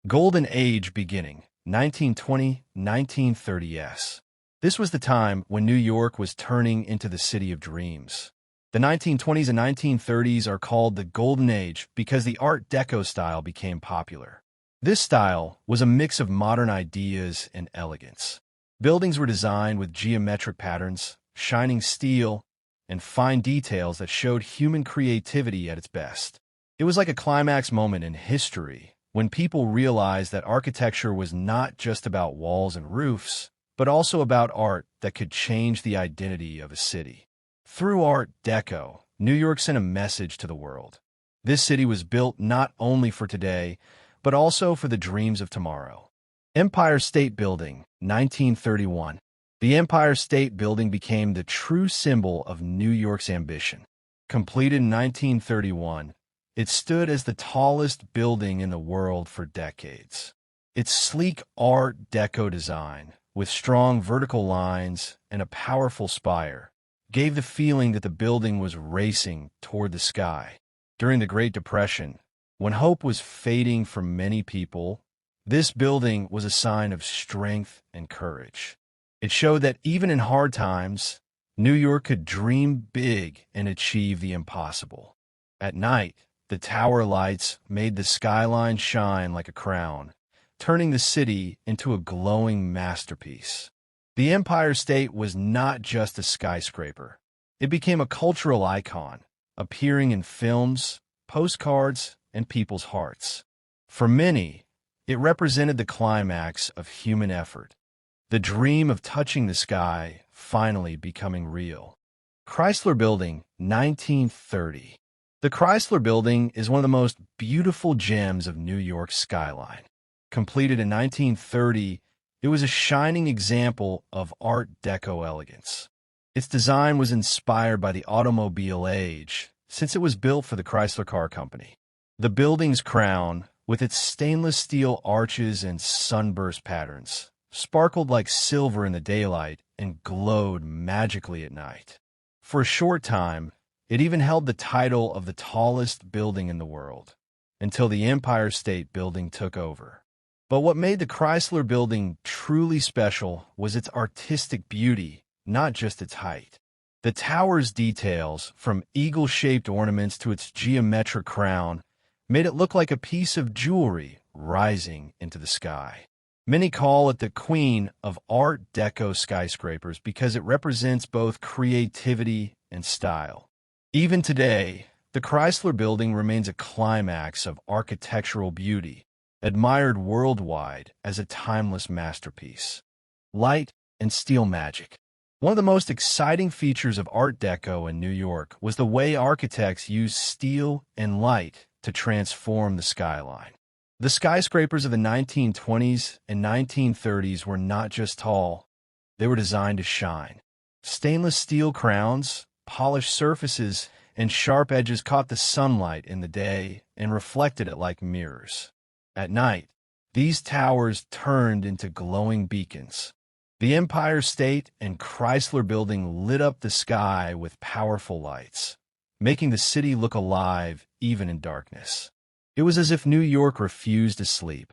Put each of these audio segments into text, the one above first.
Golden Age beginning, 1920-1930s. This was the time when New York was turning into the city of dreams. The 1920s and 1930s are called the Golden Age because the Art Deco style became popular. This style was a mix of modern ideas and elegance. Buildings were designed with geometric patterns, shining steel, and fine details that showed human creativity at its best. It was like a climax moment in history when people realized that architecture was not just about walls and roofs, but also about art that could change the identity of a city. Through Art Deco, New York sent a message to the world. This city was built not only for today, but also for the dreams of tomorrow. Empire State Building, 1931. The Empire State Building became the true symbol of New York's ambition. Completed in 1931, it stood as the tallest building in the world for decades. Its sleek Art Deco design, with strong vertical lines and a powerful spire, gave the feeling that the building was racing toward the sky. During the Great Depression, when hope was fading for many people, this building was a sign of strength and courage. It showed that even in hard times, New York could dream big and achieve the impossible. At night, the tower lights made the skyline shine like a crown, turning the city into a glowing masterpiece. The Empire State was not just a skyscraper. It became a cultural icon, appearing in films, postcards, and people's hearts. For many, it represented the climax of human effort, the dream of touching the sky finally becoming real. Chrysler Building, 1930. The Chrysler Building is one of the most beautiful gems of New York's skyline. Completed in 1930, it was a shining example of Art Deco elegance. Its design was inspired by the automobile age, since it was built for the Chrysler Car Company. The building's crown, with its stainless steel arches and sunburst patterns, sparkled like silver in the daylight and glowed magically at night. For a short time, it even held the title of the tallest building in the world, until the Empire State Building took over. But what made the Chrysler Building truly special was its artistic beauty, not just its height. The tower's details, from eagle-shaped ornaments to its geometric crown, made it look like a piece of jewelry rising into the sky. Many call it the queen of Art Deco skyscrapers because it represents both creativity and style. Even today, the Chrysler Building remains a climax of architectural beauty, admired worldwide as a timeless masterpiece. Light and steel magic. One of the most exciting features of Art Deco in New York was the way architects used steel and light to transform the skyline. The skyscrapers of the 1920s and 1930s were not just tall, they were designed to shine. Stainless steel crowns, polished surfaces, and sharp edges caught the sunlight in the day and reflected it like mirrors. At night, these towers turned into glowing beacons. The Empire State and Chrysler Building lit up the sky with powerful lights, making the city look alive even in darkness. It was as if New York refused to sleep,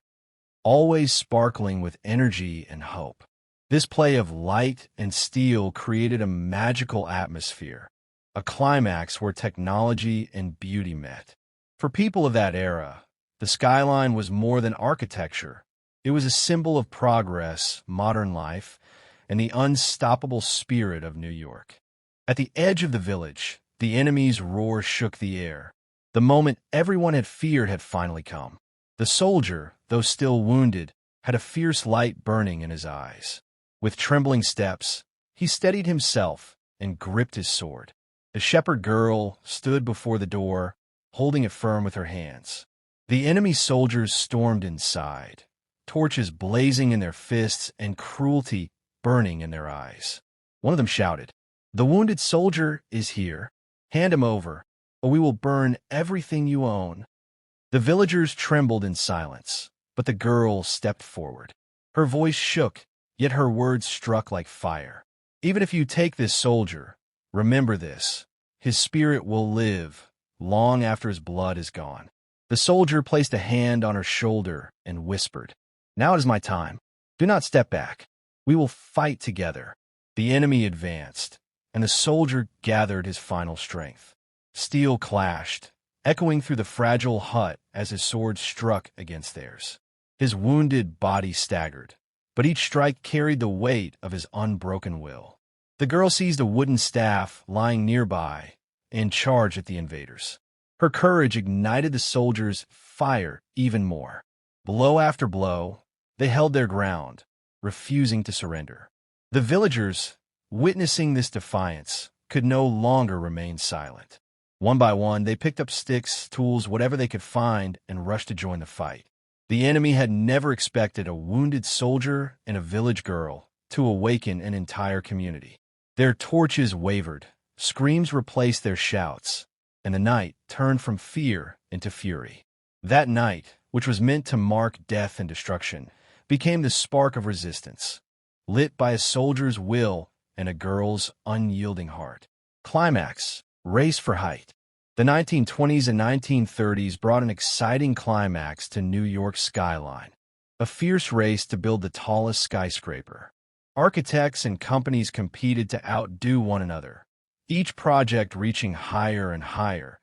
always sparkling with energy and hope. This play of light and steel created a magical atmosphere, a climax where technology and beauty met. For people of that era, the skyline was more than architecture. It was a symbol of progress, modern life, and the unstoppable spirit of New York. At the edge of the village, the enemy's roar shook the air. The moment everyone had feared had finally come. The soldier, though still wounded, had a fierce light burning in his eyes. With trembling steps, he steadied himself and gripped his sword. The shepherd girl stood before the door, holding it firm with her hands. The enemy soldiers stormed inside, torches blazing in their fists and cruelty burning in their eyes. One of them shouted, "The wounded soldier is here. Hand him over, or we will burn everything you own." The villagers trembled in silence, but the girl stepped forward. Her voice shook, yet her words struck like fire. "Even if you take this soldier, remember this: his spirit will live long after his blood is gone." The soldier placed a hand on her shoulder and whispered, "Now it is my time. Do not step back. We will fight together." The enemy advanced, and the soldier gathered his final strength. Steel clashed, echoing through the fragile hut as his sword struck against theirs. His wounded body staggered, but each strike carried the weight of his unbroken will. The girl seized a wooden staff lying nearby and charged at the invaders. Her courage ignited the soldiers' fire even more. Blow after blow, they held their ground, refusing to surrender. The villagers, witnessing this defiance, could no longer remain silent. One by one, they picked up sticks, tools, whatever they could find, and rushed to join the fight. The enemy had never expected a wounded soldier and a village girl to awaken an entire community. Their torches wavered, screams replaced their shouts, and the night turned from fear into fury. That night, which was meant to mark death and destruction, became the spark of resistance, lit by a soldier's will and a girl's unyielding heart. Climax, race for height. The 1920s and 1930s brought an exciting climax to New York's skyline, a fierce race to build the tallest skyscraper. Architects and companies competed to outdo one another, each project reaching higher and higher,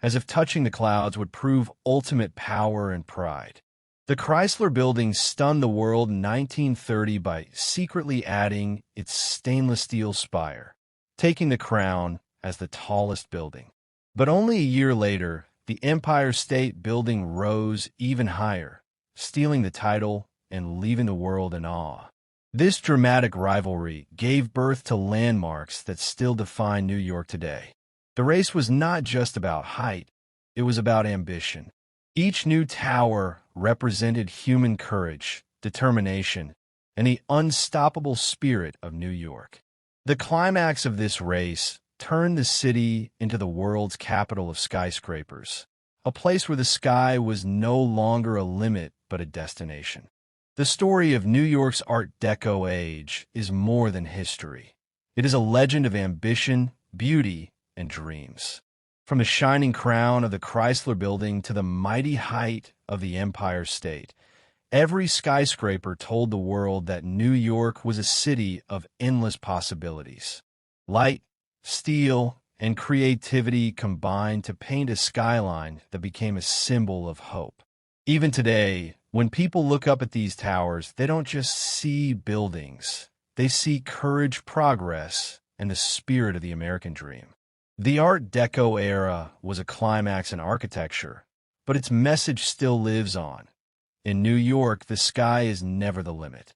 as if touching the clouds would prove ultimate power and pride. The Chrysler Building stunned the world in 1930 by secretly adding its stainless steel spire, taking the crown as the tallest building. But only a year later, the Empire State Building rose even higher, stealing the title and leaving the world in awe. This dramatic rivalry gave birth to landmarks that still define New York today. The race was not just about height, it was about ambition. Each new tower represented human courage, determination, and the unstoppable spirit of New York. The climax of this race turned the city into the world's capital of skyscrapers, a place where the sky was no longer a limit but a destination. The story of New York's Art Deco age is more than history. It is a legend of ambition, beauty, and dreams. From the shining crown of the Chrysler Building to the mighty height of the Empire State, every skyscraper told the world that New York was a city of endless possibilities. Light, steel, and creativity combined to paint a skyline that became a symbol of hope. Even today, when people look up at these towers, they don't just see buildings. They see courage, progress, and the spirit of the American dream. The Art Deco era was a climax in architecture, but its message still lives on. In New York, the sky is never the limit.